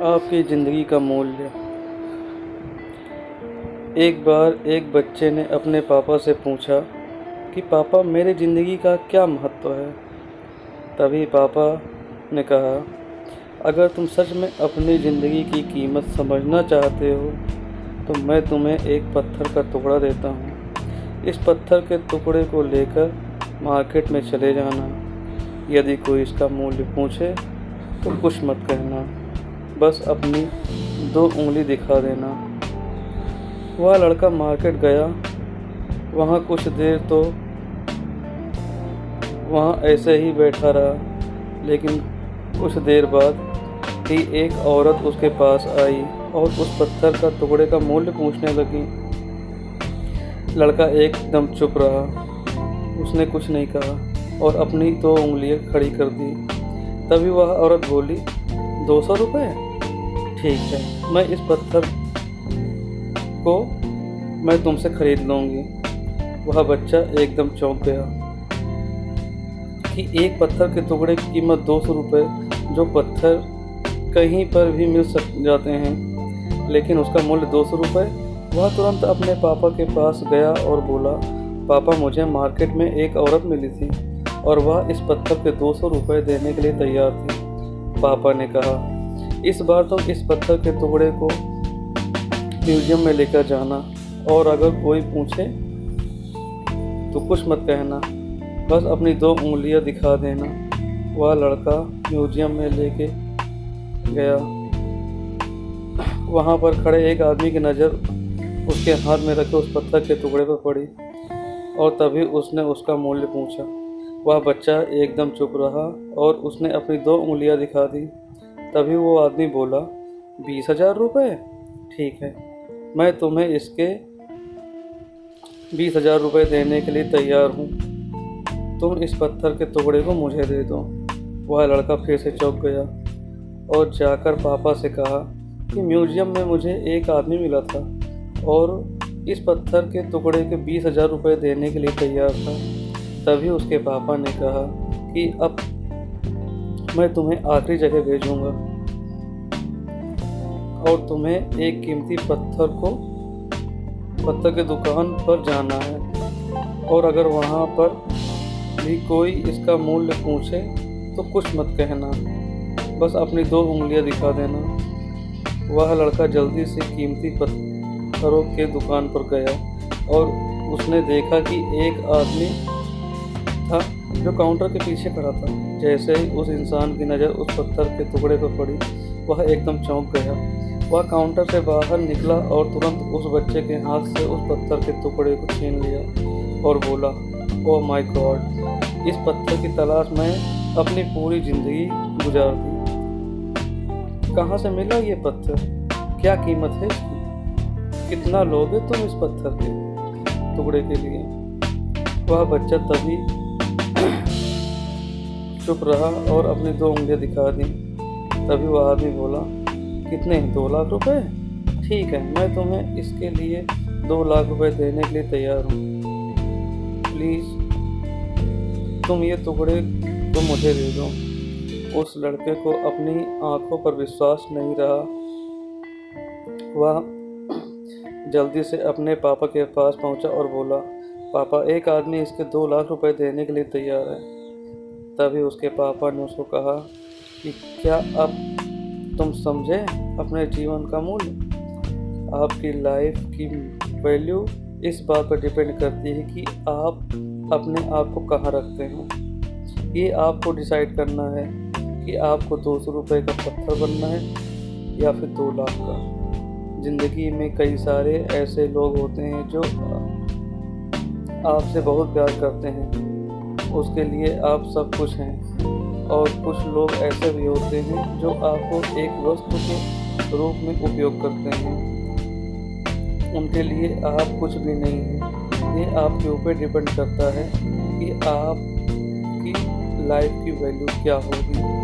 आपकी ज़िंदगी का मूल्य। एक बार एक बच्चे ने अपने पापा से पूछा कि पापा मेरी ज़िंदगी का क्या महत्व है। तभी पापा ने कहा, अगर तुम सच में अपनी ज़िंदगी की कीमत समझना चाहते हो तो मैं तुम्हें एक पत्थर का टुकड़ा देता हूँ। इस पत्थर के टुकड़े को लेकर मार्केट में चले जाना। यदि कोई इसका मूल्य पूछे तो कुछ मत कहना, बस अपनी 2 उंगली दिखा देना। वह लड़का मार्केट गया। वहाँ कुछ देर तो वहाँ ऐसे ही बैठा रहा, लेकिन कुछ देर बाद ही एक औरत उसके पास आई और उस पत्थर का टुकड़े का मूल्य पूछने लगी। लड़का एकदम चुप रहा। उसने कुछ नहीं कहा और अपनी 2 उंगलियां खड़ी कर दी। तभी वह औरत बोली, 200 रुपये? ठीक है, मैं इस पत्थर को मैं तुमसे खरीद लूँगी। वह बच्चा एकदम चौंक गया कि एक पत्थर के टुकड़े की कीमत 200 रुपये, जो पत्थर कहीं पर भी मिल जाते हैं, लेकिन उसका मूल्य 200 रुपये। वह तुरंत अपने पापा के पास गया और बोला, पापा मुझे मार्केट में एक औरत मिली थी और वह इस पत्थर के 200 रुपये देने के लिए तैयार थी। पापा ने कहा, इस बार तुम इस पत्थर के टुकड़े को म्यूजियम में लेकर जाना और अगर कोई पूछे तो कुछ मत कहना, बस अपनी 2 उंगलियां दिखा देना। वह लड़का म्यूजियम में लेके गया। वहाँ पर खड़े एक आदमी की नज़र उसके हाथ में रखे उस पत्थर के टुकड़े पर पड़ी और तभी उसने उसका मूल्य पूछा। वह बच्चा एकदम चुप रहा और उसने अपनी 2 उंगलियां दिखा दी। तभी वो आदमी बोला, 20,000 रुपये? ठीक है, मैं तुम्हें इसके 20,000 रुपये देने के लिए तैयार हूँ। तुम इस पत्थर के टुकड़े को मुझे दे दो। वह लड़का फिर से चौंक गया और जाकर पापा से कहा कि म्यूजियम में मुझे एक आदमी मिला था और इस पत्थर के टुकड़े के 20,000 रुपये देने के लिए तैयार था। तभी उसके पापा ने कहा कि अब मैं तुम्हें आखिरी जगह भेजूंगा और तुम्हें एक कीमती पत्थर के दुकान पर जाना है और अगर वहाँ पर भी कोई इसका मूल्य पूछे तो कुछ मत कहना, बस अपनी 2 उंगलियां दिखा देना। वह लड़का जल्दी से कीमती पत्थरों के दुकान पर गया और उसने देखा कि एक आदमी था जो काउंटर के पीछे खड़ा था। जैसे ही उस इंसान की नज़र उस पत्थर के टुकड़े पर पड़ी, वह एकदम चौंक गया। वह काउंटर से बाहर निकला और तुरंत उस बच्चे के हाथ से उस पत्थर के टुकड़े को छीन लिया और बोला, ओह माय गॉड, इस पत्थर की तलाश में अपनी पूरी ज़िंदगी गुजार दी। कहाँ से मिला ये पत्थर? क्या कीमत है इसकी? कितना लोगे तुम इस पत्थर के टुकड़े के लिए? वह बच्चा तभी चुप रहा और अपनी 2 उंगलियां दिखा दी। तभी वह आदमी बोला, कितने? 2 लाख रुपए? ठीक है, मैं तुम्हें इसके लिए 2 लाख रुपए देने के लिए तैयार हूँ। प्लीज़ तुम ये टुकड़े को मुझे दे दो। उस लड़के को अपनी आंखों पर विश्वास नहीं रहा। वह जल्दी से अपने पापा के पास पहुंचा और बोला, पापा एक आदमी इसके 2 लाख रुपए देने के लिए तैयार है। तभी उसके पापा ने उसको कहा कि क्या अब तुम समझे अपने जीवन का मूल्य? आपकी लाइफ की वैल्यू इस बात पर डिपेंड करती है कि आप अपने आप को कहाँ रखते हैं। ये आपको डिसाइड करना है कि आपको 200 रुपये का पत्थर बनना है या फिर 2 लाख का। ज़िंदगी में कई सारे ऐसे लोग होते हैं जो आपसे बहुत प्यार करते हैं, उसके लिए आप सब कुछ हैं, और कुछ लोग ऐसे भी होते हैं जो आपको एक वस्तु के रूप में उपयोग करते हैं। उनके लिए आप कुछ भी नहीं हैं। ये आपके ऊपर डिपेंड करता है कि आपकी लाइफ की वैल्यू क्या होगी।